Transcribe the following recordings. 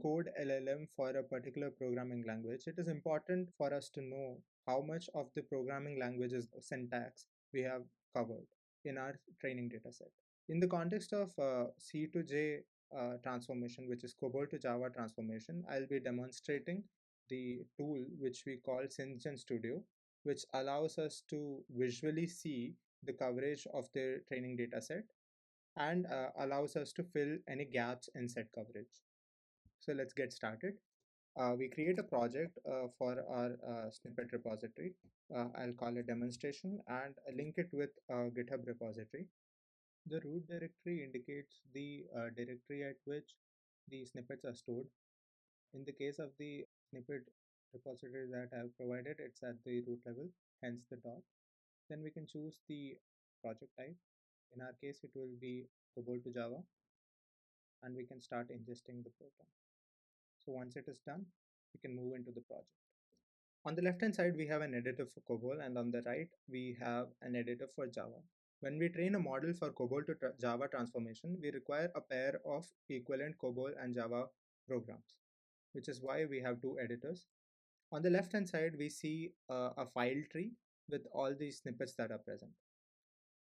code LLM for a particular programming language, it is important for us to know how much of the programming language's syntax we have covered in our training data set. In the context of C to J transformation, which is COBOL to Java transformation, I'll be demonstrating the tool which we call SynthGen Studio, which allows us to visually see the coverage of the training data set and allows us to fill any gaps in set coverage. So let's get started. We create a project for our snippet repository. I'll call it demonstration and link it with a GitHub repository. The root directory indicates the directory at which the snippets are stored. In the case of the snippet repository that I have provided, it's at the root level, hence the dot. Then we can choose the project type. In our case, it will be COBOL to Java, and we can start ingesting the program. So once it is done, we can move into the project. On the left hand side, we have an editor for COBOL, and on the right, we have an editor for Java. When we train a model for COBOL to Java transformation, we require a pair of equivalent COBOL and Java programs, which is why we have two editors. On the left hand side, we see a file tree with all these snippets that are present.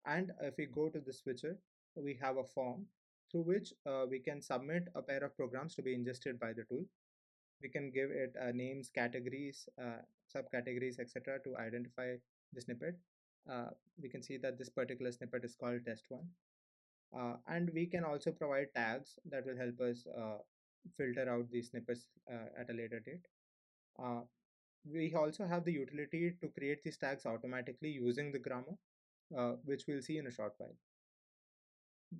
And if we go to the switcher, we have a form through which we can submit a pair of programs to be ingested by the tool. We can give it names, categories, subcategories, etc. to identify the snippet. We can see that this particular snippet is called test1. And we can also provide tags that will help us filter out these snippets at a later date. We also have the utility to create these tags automatically using the grammar, which we'll see in a short while.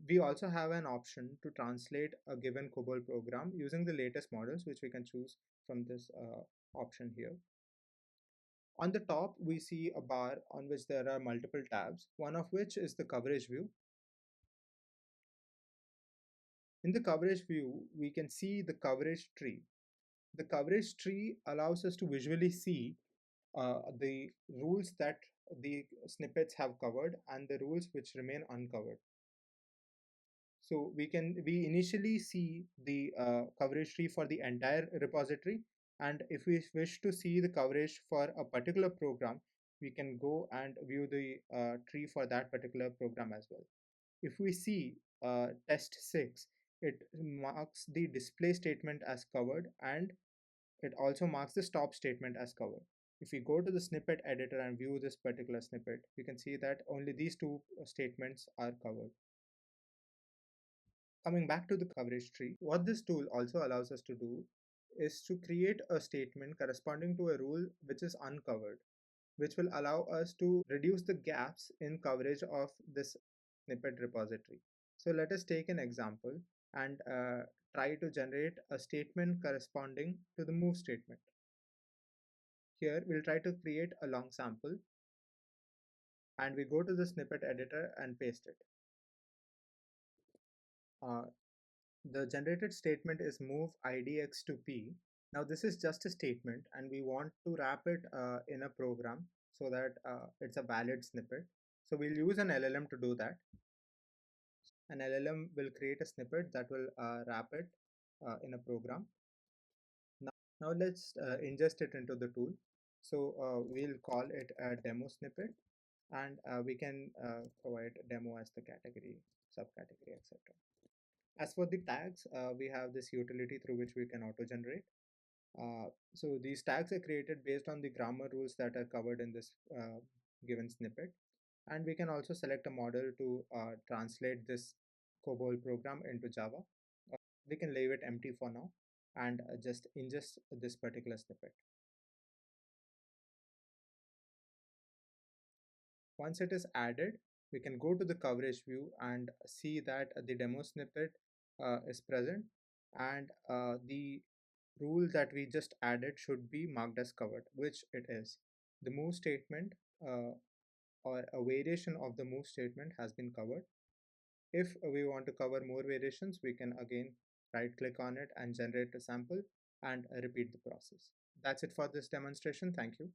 We also have an option to translate a given COBOL program using the latest models, which we can choose from this option here. On the top, we see a bar on which there are multiple tabs, one of which is the coverage view. In the coverage view, we can see the coverage tree. The coverage tree allows us to visually see the rules that the snippets have covered and the rules which remain uncovered. So we initially see the coverage tree for the entire repository, and if we wish to see the coverage for a particular program, we can go and view the tree for that particular program as well. If we see test 6, it marks the display statement as covered, and it also marks the stop statement as covered. If we go to the snippet editor and view this particular snippet, we can see that only these two statements are covered. Coming back to the coverage tree, what this tool also allows us to do is to create a statement corresponding to a rule which is uncovered, which will allow us to reduce the gaps in coverage of this snippet repository. So let us take an example and try to generate a statement corresponding to the move statement. Here we'll try to create a long sample, and we go to the snippet editor and paste it. The generated statement is move idx to p. Now this is just a statement, and we want to wrap it in a program so that it's a valid snippet. So we'll use an LLM to do that. An LLM will create a snippet that will wrap it in a program. Now let's ingest it into the tool. So we'll call it a demo snippet, and we can provide demo as the category, subcategory, etc. As for the tags, we have this utility through which we can auto generate. So these tags are created based on the grammar rules that are covered in this given snippet. And we can also select a model to translate this COBOL program into Java. We can leave it empty for now and just ingest this particular snippet. Once it is added, we can go to the coverage view and see that the demo snippet is present, and the rule that we just added should be marked as covered, which it is. The move statement or a variation of the move statement has been covered. If we want to cover more variations, we can again right click on it and generate a sample and repeat the process. That's it for this demonstration. Thank you.